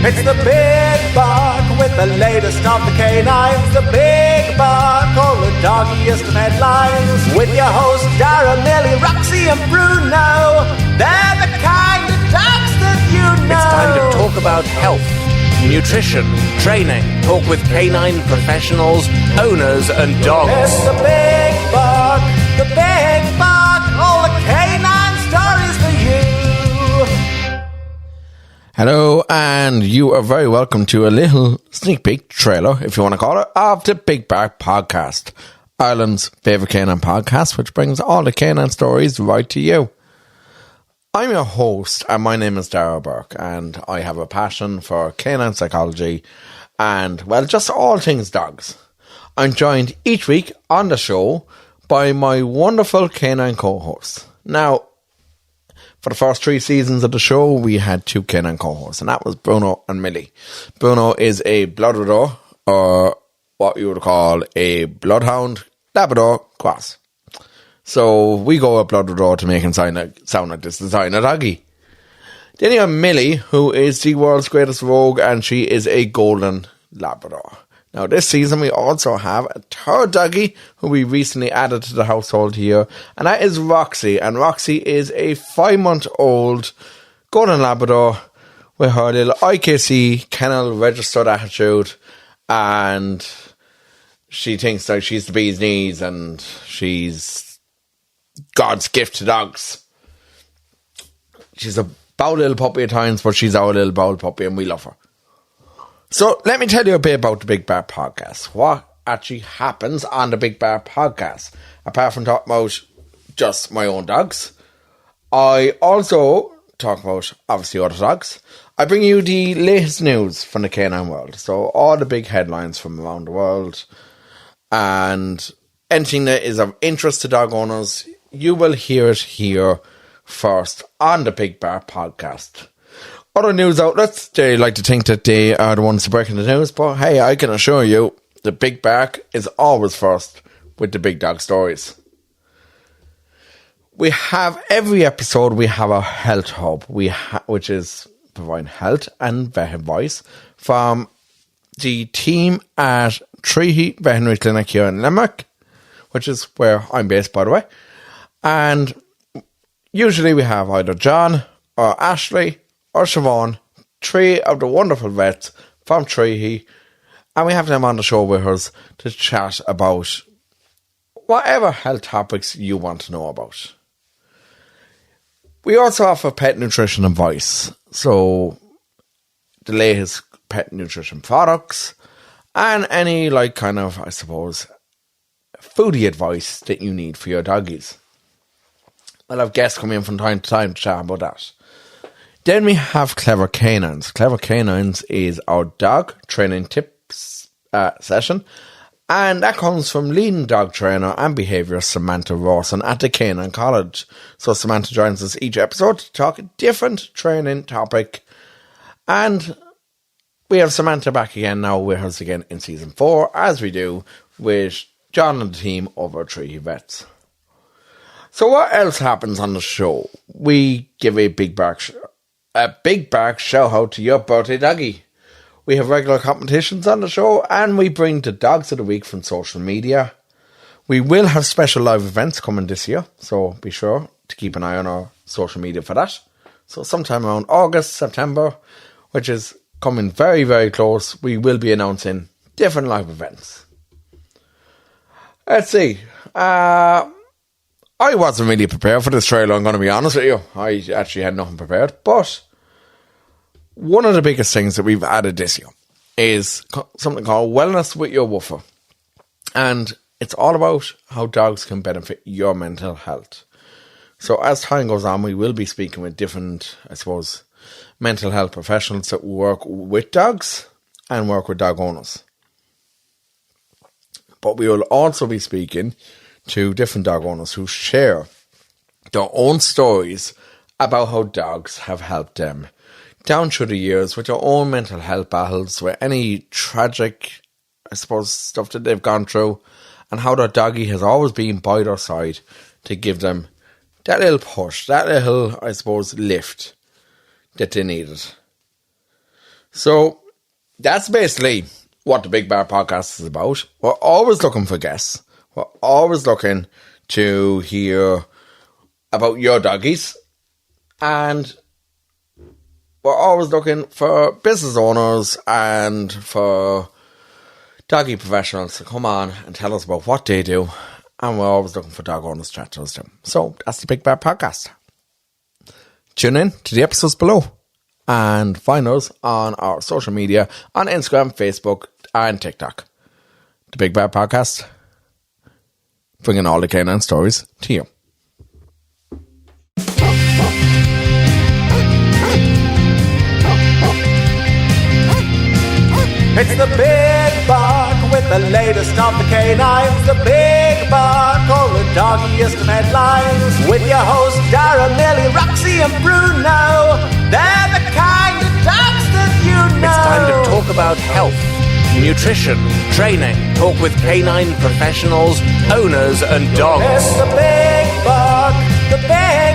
It's the Big Bark with the latest of the canines. The Big Bark, all the doggiest of headlines. With your hosts Darragh, Millie, Roxy and Bruno. They're the kind of dogs that you know. It's time to talk about health, nutrition, training. Talk with canine professionals, owners and dogs. It's the Big Bark, the Big Bark. All the canine stories for you. Hello, and you are very welcome to a little sneak peek trailer, if you want to call it, of the Big Bark Podcast, Ireland's favourite canine podcast, which brings all the canine stories right to you. I'm your host, and my name is Darragh Burke, and I have a passion for canine psychology and, well, just all things dogs. I'm joined each week on the show by my wonderful canine co-hosts. Now, for the first 3 seasons of the show, we had 2 canine co-hosts, and that was Bruno and Millie. Bruno is a Labrador, or what you would call a Bloodhound Labrador cross. So we go with Labrador to make him sound like this designer doggy. Then you have Millie, who is the world's greatest rogue, and she is a Golden Labrador. Now, this season, we also have a third doggy who we recently added to the household here, and that is Roxy. And Roxy is a 5-month-old Golden Labrador with her little IKC kennel registered attitude, and she thinks that she's the bee's knees and she's God's gift to dogs. She's a bold little puppy at times, but she's our little bold puppy and we love her. So let me tell you a bit about the Big Bark Podcast. What actually happens on the Big Bark Podcast, apart from talking about just my own dogs. I also talk about, obviously, other dogs. I bring you the latest news from the canine world. So all the big headlines from around the world and anything that is of interest to dog owners, you will hear it here first on the Big Bark Podcast. Other news outlets, they like to think that they are the ones breaking the news, but hey, I can assure you, the Big Bark is always first with the big dog stories. We have, every episode, we have a health hub, which is providing health and vet advice from the team at Trusty Veterinary Clinic here in Limerick, which is where I'm based, by the way. And usually we have either John or Ashley or Siobhan, 3 of the wonderful vets from Trusty, and we have them on the show with us to chat about whatever health topics you want to know about. We also offer pet nutrition advice, so the latest pet nutrition products and any foodie advice that you need for your doggies. I'll have guests come in from time to time to chat about that. Then we have Clever Canines. Clever Canines is our dog training tips session, and that comes from leading dog trainer and behaviourist Samantha Rawson at the Canine College. So Samantha joins us each episode to talk a different training topic, and we have Samantha back again now with us again in season 4, as we do with John and the team over at Trusty Vets. So what else happens on the show? We give a Big Bark shout out to your birthday doggy. We have regular competitions on the show, and we bring the dogs of the week from social media. We will have special live events coming this year, so be sure to keep an eye on our social media for that. So sometime around August, September, which is coming very, very close, we will be announcing different live events. Let's see. I wasn't really prepared for this trailer, I'm going to be honest with you. I actually had nothing prepared, but one of the biggest things that we've added this year is something called Wellness with Your Woofer. And it's all about how dogs can benefit your mental health. So as time goes on, we will be speaking with different, mental health professionals that work with dogs and work with dog owners. But we will also be speaking to different dog owners who share their own stories about how dogs have helped them down through the years with their own mental health battles, with any tragic, stuff that they've gone through, and how their doggy has always been by their side to give them that little push, that little, lift that they needed. So that's basically what the Big Bear Podcast is about. We're always looking for guests. We're always looking to hear about your doggies. And we're always looking for business owners and for doggy professionals to come on and tell us about what they do. And we're always looking for dog owners to chat to us too. So that's the Big Bear Podcast. Tune in to the episodes below and find us on our social media on Instagram, Facebook, and TikTok. The Big Bear Podcast, bringing all the canine stories to you. It's the Big Bark with the latest of the canines. The Big Bark, all the doggiest of headlines. With your hosts Darragh, Millie, Roxy and Bruno. They're the kind of dogs that you know. It's time to talk about health, nutrition, training, talk with canine professionals, owners and dogs. It's the Big Bark, the Big